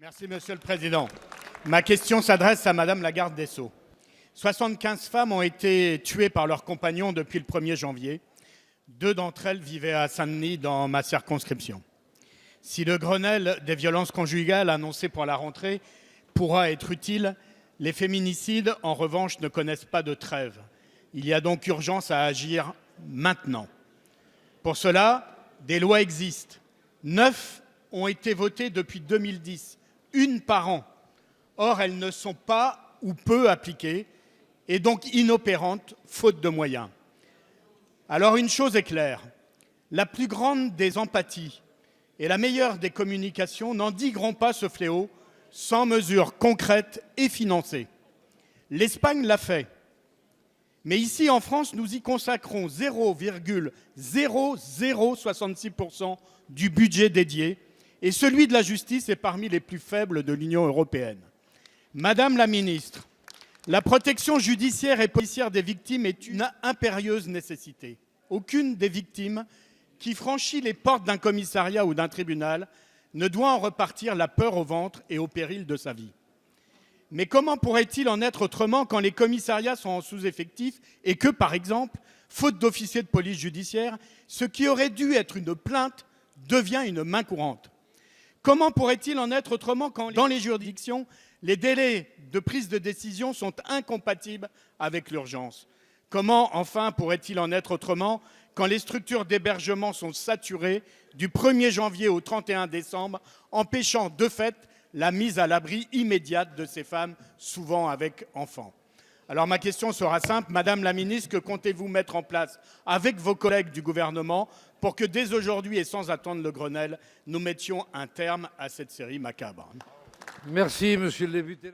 Merci, Monsieur le Président. Ma question s'adresse à Madame la garde des Sceaux. 75 femmes ont été tuées par leurs compagnons depuis le 1er janvier. 2 d'entre elles vivaient à Saint-Denis, dans ma circonscription. Si le Grenelle des violences conjugales annoncé pour la rentrée pourra être utile, les féminicides, en revanche, ne connaissent pas de trêve. Il y a donc urgence à agir maintenant. Pour cela, des lois existent. 9 ont été votées depuis 2010, une par an. Or, elles ne sont pas ou peu appliquées et donc inopérantes, faute de moyens. Alors une chose est claire, la plus grande des empathies et la meilleure des communications n'endigueront pas ce fléau sans mesures concrètes et financées. L'Espagne l'a fait. Mais ici, en France, nous y consacrons 0,0066% du budget dédié et celui de la justice est parmi les plus faibles de l'Union européenne. Madame la ministre, la protection judiciaire et policière des victimes est une impérieuse nécessité. Aucune des victimes qui franchit les portes d'un commissariat ou d'un tribunal ne doit en repartir la peur au ventre et au péril de sa vie. Mais comment pourrait-il en être autrement quand les commissariats sont en sous-effectif et que, par exemple, faute d'officiers de police judiciaire, ce qui aurait dû être une plainte devient une main courante? Comment pourrait-il en être autrement quand, dans les juridictions, les délais de prise de décision sont incompatibles avec l'urgence? Comment, enfin, pourrait-il en être autrement quand les structures d'hébergement sont saturées du 1er janvier au 31 décembre, empêchant de fait la mise à l'abri immédiate de ces femmes, souvent avec enfants? Alors ma question sera simple. Madame la ministre, que comptez-vous mettre en place avec vos collègues du gouvernement pour que dès aujourd'hui et sans attendre le Grenelle, nous mettions un terme à cette série macabre? Merci, monsieur le député.